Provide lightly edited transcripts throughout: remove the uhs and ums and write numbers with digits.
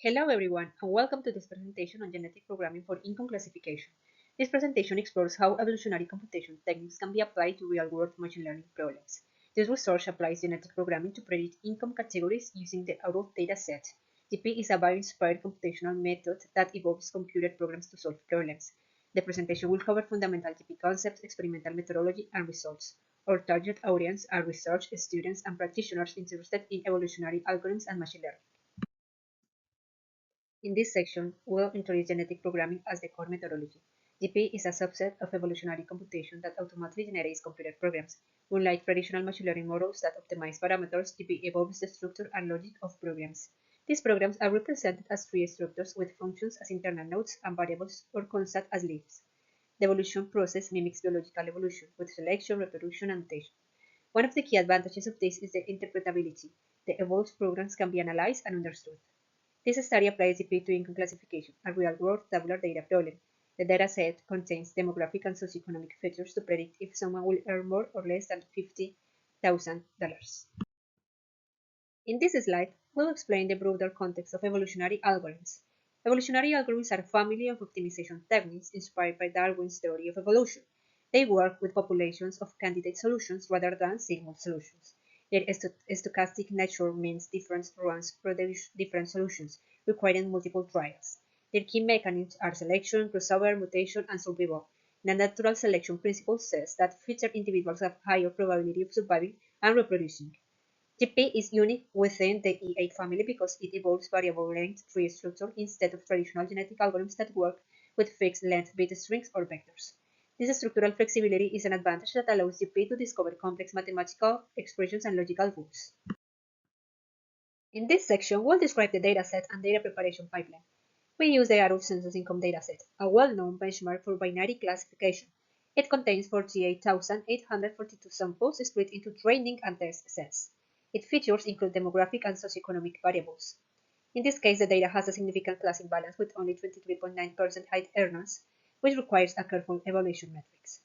Hello everyone, and welcome to this presentation on genetic programming for income classification. This presentation explores how evolutionary computation techniques can be applied to real-world machine learning problems. This research applies genetic programming to predict income categories using the Auto dataset. GP is a bio-inspired computational method that evolves computed programs to solve problems. The presentation will cover fundamental GP concepts, experimental methodology, and results. Our target audience are research students and practitioners interested in evolutionary algorithms and machine learning. In this section, we'll introduce genetic programming as the core methodology. GP is a subset of evolutionary computation that automatically generates computed programs. Unlike traditional machine learning models that optimize parameters, GP evolves the structure and logic of programs. These programs are represented as tree structures with functions as internal nodes and variables or constants as leaves. The evolution process mimics biological evolution, with selection, reproduction, and mutation. One of the key advantages of this is the interpretability. The evolved programs can be analyzed and understood. This study applies GP to income classification, a real-world tabular data problem. The dataset contains demographic and socioeconomic features to predict if someone will earn more or less than $50,000. In this slide, we'll explain the broader context of evolutionary algorithms. Evolutionary algorithms are a family of optimization techniques inspired by Darwin's theory of evolution. They work with populations of candidate solutions rather than single solutions. Their stochastic nature means different runs produce different solutions, requiring multiple trials. Their key mechanisms are selection, crossover, mutation, and survival. The natural selection principle says that featured individuals have higher probability of surviving and reproducing. GP is unique within the E8 family because it evolves variable length tree structure instead of traditional genetic algorithms that work with fixed length bit strings or vectors. This structural flexibility is an advantage that allows GP to discover complex mathematical expressions and logical rules. In this section, we'll describe the dataset and data preparation pipeline. We use the Arrow Census Income dataset, a well-known benchmark for binary classification. It contains 48,842 samples split into training and test sets. Its features include demographic and socioeconomic variables. In this case, the data has a significant class imbalance with only 23.9% high earners, which requires a careful evaluation metrics.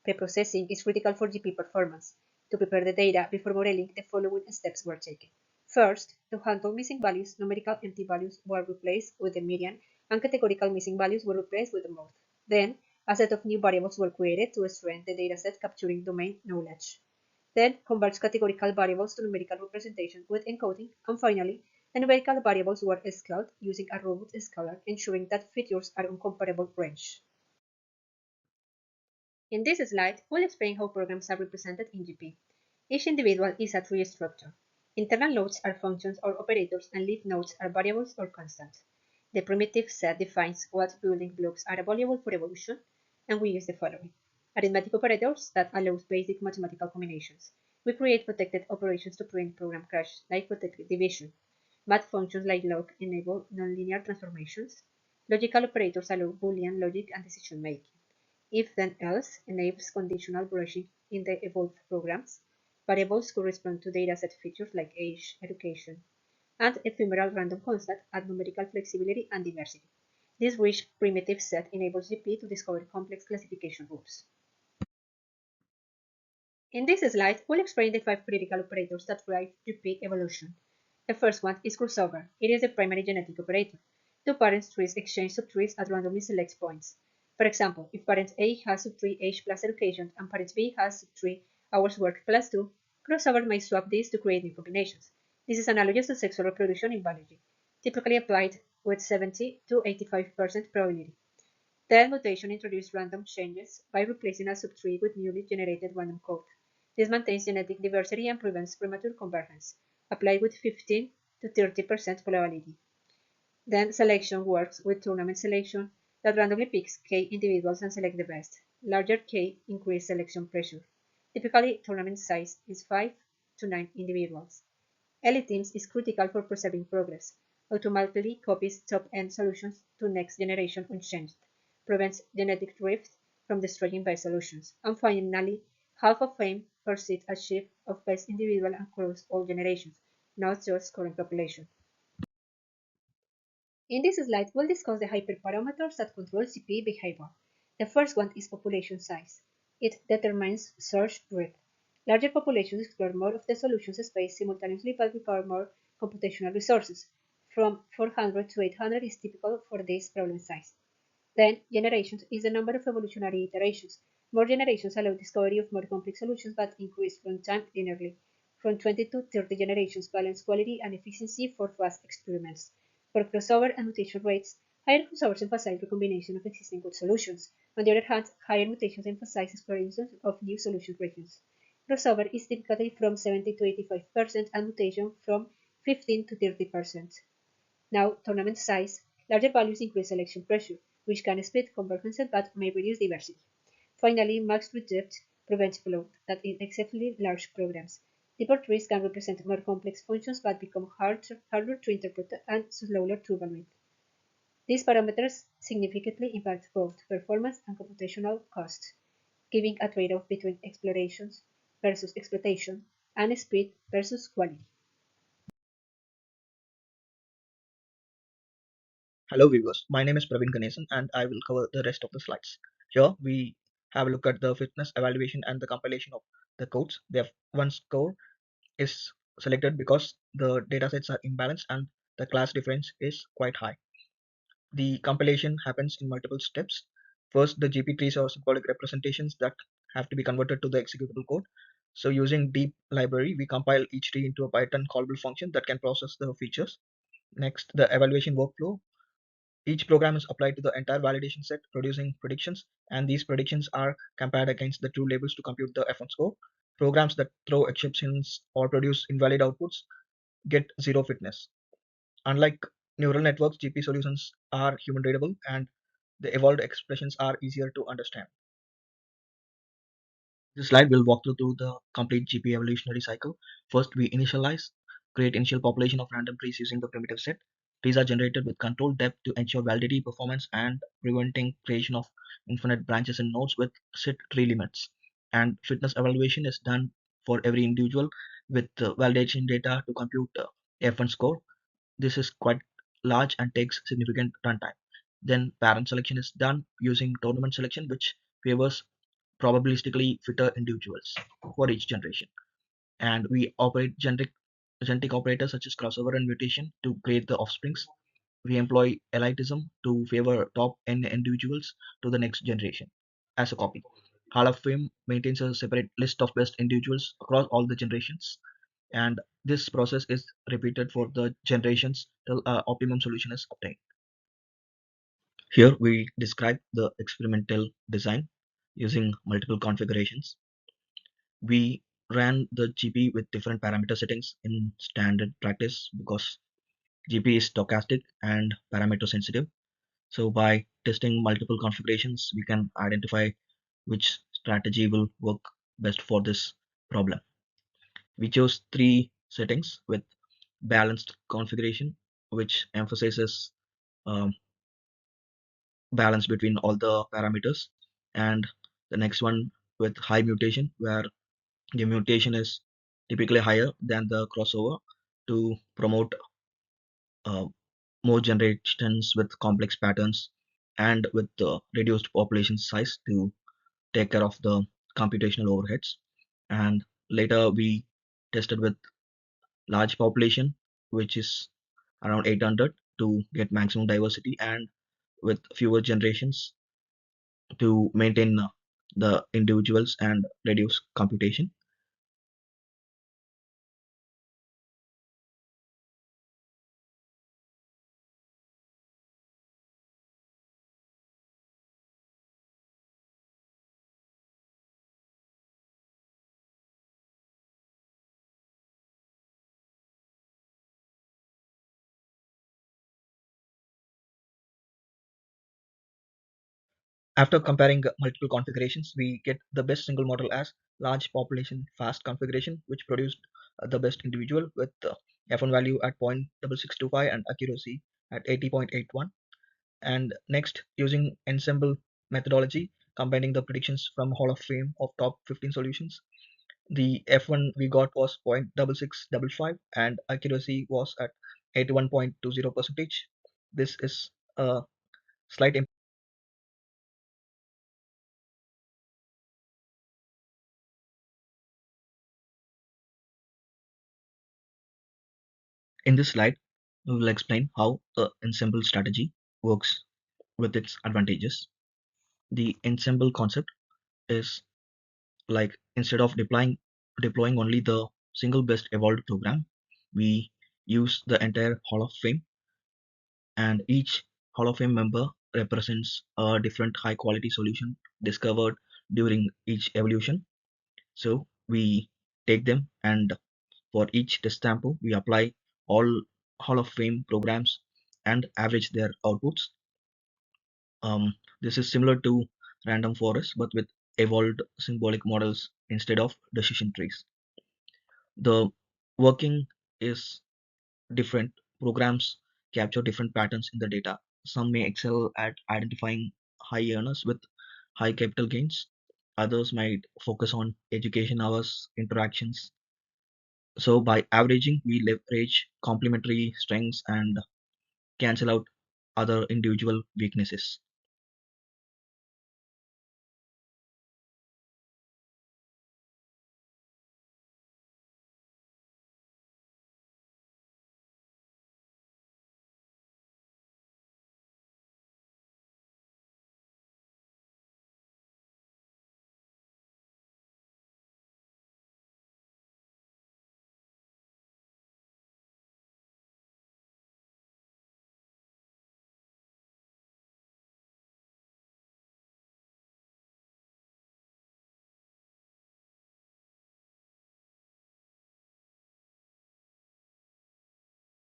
Preprocessing is critical for GP performance. To prepare the data before modeling, the following steps were taken. First, to handle missing values, numerical empty values were replaced with the median, and categorical missing values were replaced with the mode. Then, a set of new variables were created to strengthen the dataset capturing domain knowledge. Then, converts categorical variables to numerical representation with encoding, and finally, the numerical variables were scaled using a robot scaler, ensuring that features are on comparable range. In this slide, we'll explain how programs are represented in GP. Each individual is a tree structure. Internal nodes are functions or operators, and leaf nodes are variables or constants. The primitive set defines what building blocks are available for evolution, and we use the following. Arithmetic operators that allows basic mathematical combinations. We create protected operations to prevent program crash, like protected division. Math functions like log enable nonlinear transformations. Logical operators allow Boolean logic and decision making. If then else enables conditional brushing in the evolved programs. Variables correspond to dataset features like age, education, and ephemeral random constant add numerical flexibility and diversity. This rich primitive set enables GP to discover complex classification rules. In this slide, we'll explain the 5 critical operators that drive GP evolution. The first one is crossover. It is the primary genetic operator. Two parent trees exchange subtrees at randomly select points. For example, if parent A has subtree age plus education and parent B has subtree hours work plus 2, crossover may swap these to create new combinations. This is analogous to sexual reproduction in biology, typically applied with 70 to 85% probability. Then mutation introduces random changes by replacing a subtree with newly generated random code. This maintains genetic diversity and prevents premature convergence, applied with 15 to 30% probability. Then selection works with tournament selection that randomly picks k individuals and select the best. Larger k increase selection pressure. Typically, tournament size is 5 to 9 individuals. Elite teams is critical for preserving progress. Automatically copies top-end solutions to next generation unchanged. Prevents genetic drift from destroying best solutions. And finally, half of fame perceives a shift of best individual across all generations, not just current population. In this slide, we'll discuss the hyperparameters that control GP behavior. The first one is population size. It determines search breadth. Larger populations explore more of the solution's space simultaneously but require more computational resources. from 400 to 800 is typical for this problem size. Then, generations is the number of evolutionary iterations. More generations allow discovery of more complex solutions but increase runtime linearly. From 20 to 30 generations balance quality and efficiency for fast experiments. For crossover and mutation rates, higher crossovers emphasize recombination of existing good solutions. On the other hand, higher mutations emphasize exploration of new solution regions. Crossover is typically from 70 to 85% and mutation from 15 to 30%. Now, tournament size. Larger values increase selection pressure, which can speed convergence but may reduce diversity. Finally, max reject prevents float, that in excessively large programs. Deeper trees can represent more complex functions but become harder to interpret and slower to evaluate. These parameters significantly impact both performance and computational costs, giving a trade-off between explorations versus exploitation and speed versus quality. Hello viewers, my name is Praveen Ganesan and I will cover the rest of the slides. Here we have a look at the fitness evaluation and the compilation of the codes. The F1 score is selected because the datasets are imbalanced and the class difference is quite high. The compilation happens in multiple steps. First, the GP trees are symbolic representations that have to be converted to the executable code. So using deep library, we compile each tree into a Python callable function that can process the features. Next, the evaluation workflow. Each program is applied to the entire validation set, producing predictions, and these predictions are compared against the true labels to compute the F1 score. Programs that throw exceptions or produce invalid outputs get zero fitness. Unlike neural networks, GP solutions are human readable and the evolved expressions are easier to understand. This slide will walk through the complete GP evolutionary cycle. First, we initialize, create initial population of random trees using the primitive set. Trees are generated with controlled depth to ensure validity, performance, and preventing creation of infinite branches and nodes with set tree limits. And fitness evaluation is done for every individual with validation data to compute F1 score. This is quite large and takes significant runtime. Then parent selection is done using tournament selection, which favors probabilistically fitter individuals for each generation. And we operate genetic operators such as crossover and mutation to create the offsprings. We employ elitism to favor top n individuals to the next generation as a copy. Hall of Fame maintains a separate list of best individuals across all the generations, and this process is repeated for the generations till optimum solution is obtained. Here we describe the experimental design using multiple configurations. We ran the GP with different parameter settings in standard practice because GP is stochastic and parameter sensitive. So by testing multiple configurations, we can identify which strategy will work best for this problem. We chose three settings with balanced configuration, which emphasizes um, balance between all the parameters, and the next one with high mutation, where the mutation is typically higher than the crossover to promote uh, more generations with complex patterns and with the reduced population size to take care of the computational overheads. And later we tested with large population, which is around 800 to get maximum diversity, and with fewer generations to maintain the individuals and reduce computation. After comparing multiple configurations, we get the best single model as large population fast configuration, which produced the best individual with F1 value at 0.6625 and accuracy at 80.81. And next, using ensemble methodology, combining the predictions from Hall of Fame of top 15 solutions, the F1 we got was 0.6655 and accuracy was at 81.20%. This is a slight in this slide. We will explain how the ensemble strategy works with its advantages. The ensemble concept is like instead of deploying only the single best evolved program, we use the entire Hall of Fame, and each Hall of Fame member represents a different high quality solution discovered during each evolution. So we take them, and for each test sample, we apply all Hall of Fame programs and average their outputs. This is similar to random forest, but with evolved symbolic models instead of decision trees. The working is different. Programs capture different patterns in the data. Some may excel at identifying high earners with high capital gains. Others might focus on education hours, interactions. So by averaging, we leverage complementary strengths and cancel out other individual weaknesses.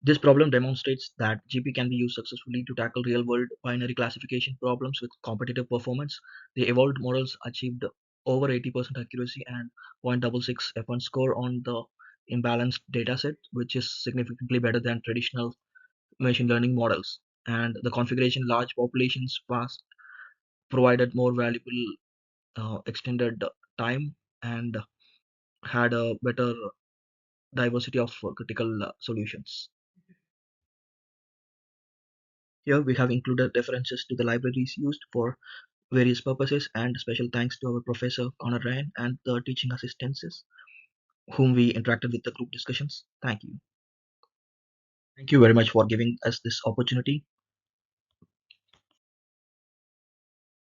This problem demonstrates that GP can be used successfully to tackle real-world binary classification problems with competitive performance. The evolved models achieved over 80% accuracy and 0.66 F1 score on the imbalanced dataset, which is significantly better than traditional machine learning models. And the configuration large populations fast provided more valuable extended time and had a better diversity of critical solutions. Here we have included references to the libraries used for various purposes, and special thanks to our professor Connor Ryan and the teaching assistants whom we interacted with the group discussions. Thank you. Thank you very much for giving us this opportunity.